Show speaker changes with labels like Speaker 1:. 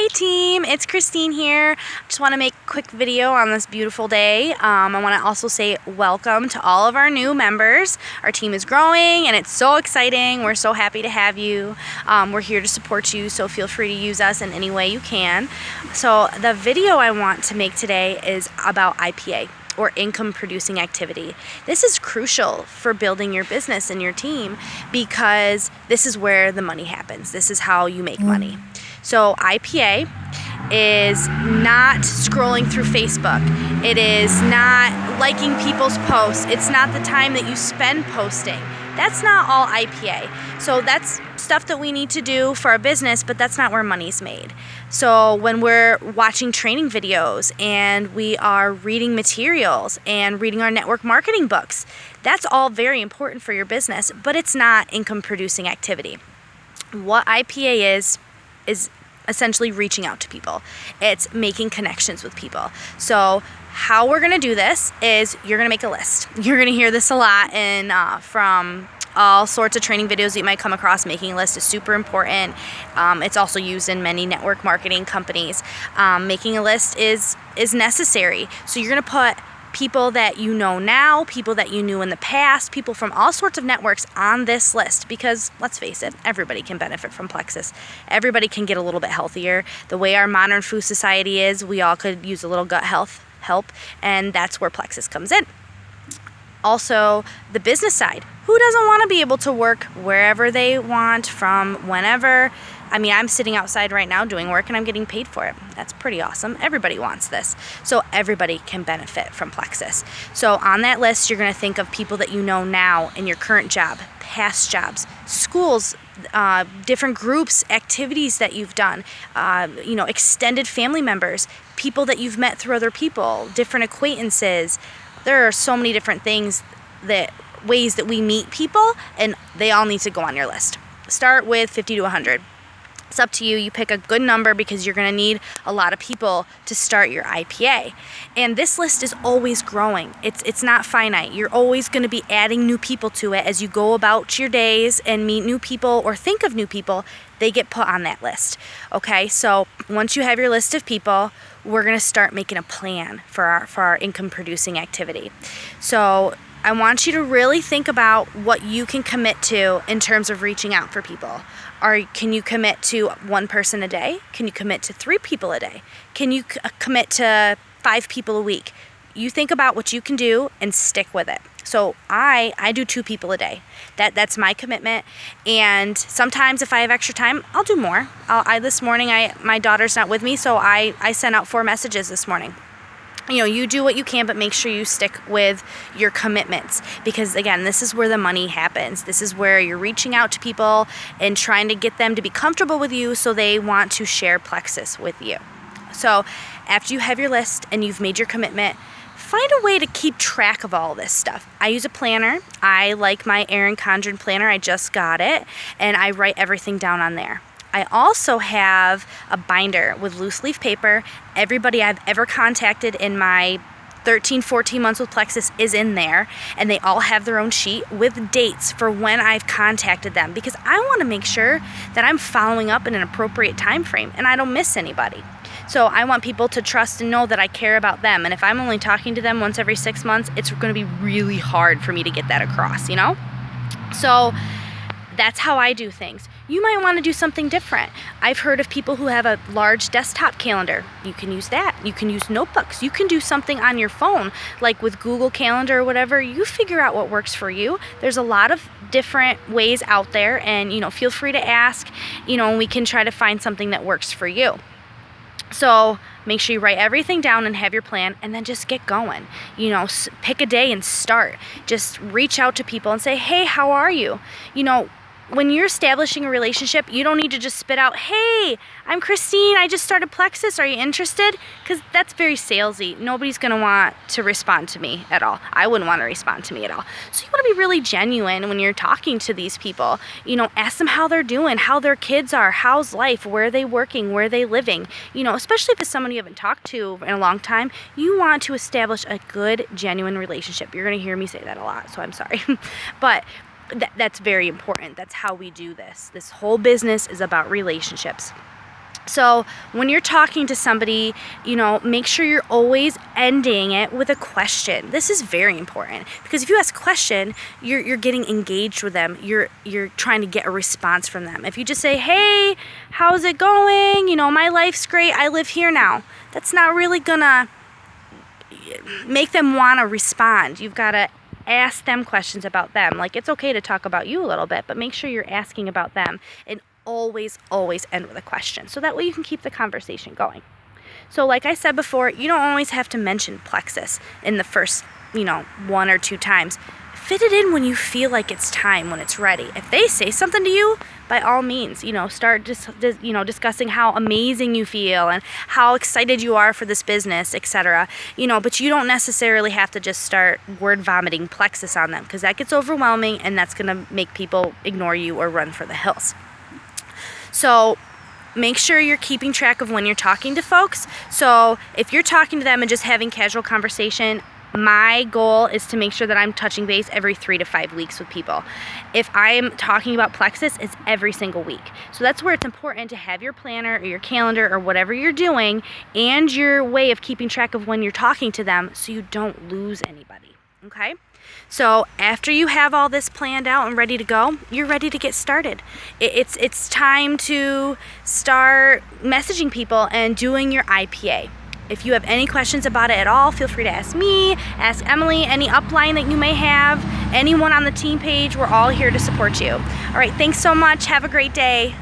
Speaker 1: team, it's Christine here. Just want to make a quick video on this beautiful day. I want to also say welcome to all of our new members. Our team is growing and it's so exciting. We're so happy to have you. We're here to support you, so feel free to use us in any way you can. So the video I want to make today is about IPA, or income producing activity. This is crucial for building your business and your team because this is where the money happens. This is how you make money. So IPA is not scrolling through Facebook. It is not liking people's posts. It's not the time that you spend posting. That's not all IPA. So that's stuff that we need to do for our business, but that's not where money's made. So when we're watching training videos and we are reading materials and reading our network marketing books, that's all very important for your business, but it's not income producing activity. What IPA is essentially reaching out to people. It's making connections with people. So how we're gonna do this is you're gonna make a list. You're gonna hear this a lot from all sorts of training videos that you might come across. Making a list is super important. It's also used in many network marketing companies. Making a list is necessary. So you're gonna put people that you know now, people that you knew in the past, people from all sorts of networks on this list, because let's face it, everybody can benefit from Plexus. Everybody can get a little bit healthier. The way our modern food society is, we all could use a little gut health help, and that's where Plexus comes in. Also, the business side. Who doesn't want to be able to work wherever they want, from whenever? I mean, I'm sitting outside right now doing work and I'm getting paid for it. That's pretty awesome. Everybody wants this. So everybody can benefit from Plexus. So on that list, you're going to think of people that you know now in your current job, past jobs, schools, different groups, activities that you've done, extended family members, people that you've met through other people, different acquaintances. There are so many different ways that we meet people, and they all need to go on your list. Start with 50 to 100. It's up to you. You pick a good number because you're going to need a lot of people to start your IPA. And this list is always growing. It's not finite. You're always going to be adding new people to it as you go about your days and meet new people or think of new people. They get put on that list. Okay, so once you have your list of people, we're going to start making a plan for our income producing activity. So I want you to really think about what you can commit to in terms of reaching out for people. Can you commit to one person a day? Can you commit to 3 people a day? Can you commit to 5 people a week? You think about what you can do and stick with it. So I do 2 people a day. That's my commitment. And sometimes if I have extra time, I'll do more. This morning, my daughter's not with me, so I sent out 4 messages this morning. You do what you can, but make sure you stick with your commitments, because again, this is where the money happens. This is where you're reaching out to people and trying to get them to be comfortable with you so they want to share Plexus with you. So after you have your list and you've made your commitment, find a way to keep track of all this stuff. I use a planner. I like my Erin Condren planner. I just got it, and I write everything down on there. I also have a binder with loose leaf paper. Everybody I've ever contacted in my 13, 14 months with Plexus is in there, and they all have their own sheet with dates for when I've contacted them, because I want to make sure that I'm following up in an appropriate time frame and I don't miss anybody. So I want people to trust and know that I care about them, and if I'm only talking to them once every 6 months, it's going to be really hard for me to get that across, So that's how I do things. You might want to do something different. I've heard of people who have a large desktop calendar. You can use that. You can use notebooks. You can do something on your phone, like with Google Calendar or whatever. You figure out what works for you. There's a lot of different ways out there, and feel free to ask, and we can try to find something that works for you. So make sure you write everything down and have your plan, and then just get going. Pick a day and start. Just reach out to people and say, hey, how are you? When you're establishing a relationship, you don't need to just spit out, hey, I'm Christine, I just started Plexus, are you interested? Because that's very salesy. Nobody's going to want to respond to me at all. I wouldn't want to respond to me at all. So you want to be really genuine when you're talking to these people. Ask them how they're doing, how their kids are, how's life, where are they working, where are they living. Especially if it's someone you haven't talked to in a long time, you want to establish a good, genuine relationship. You're going to hear me say that a lot, so I'm sorry. But that's very important. That's how we do this. This whole business is about relationships. So when you're talking to somebody, make sure you're always ending it with a question. This is very important because if you ask a question, you're getting engaged with them. You're trying to get a response from them. If you just say, "Hey, how's it going? My life's great. I live here now." That's not really gonna make them want to respond. You've got to ask them questions about them. Like, it's okay to talk about you a little bit, but make sure you're asking about them, and always end with a question, so that way you can keep the conversation going. So like I said before, you don't always have to mention Plexus in the first 1 or 2 times. Fit it in when you feel like it's time, when it's ready. If they say something to you, by all means, start discussing how amazing you feel and how excited you are for this business, etc. But you don't necessarily have to just start word vomiting Plexus on them, because that gets overwhelming and that's going to make people ignore you or run for the hills. So make sure you're keeping track of when you're talking to folks. So if you're talking to them and just having casual conversation, my goal is to make sure that I'm touching base every 3 to 5 weeks with people. If I'm talking about Plexus, it's every single week. So that's where it's important to have your planner or your calendar or whatever you're doing and your way of keeping track of when you're talking to them, so you don't lose anybody, okay? So after you have all this planned out and ready to go, you're ready to get started. It's time to start messaging people and doing your IPA. If you have any questions about it at all, feel free to ask me, ask Emily, any upline that you may have, anyone on the team page. We're all here to support you. All right, thanks so much. Have a great day.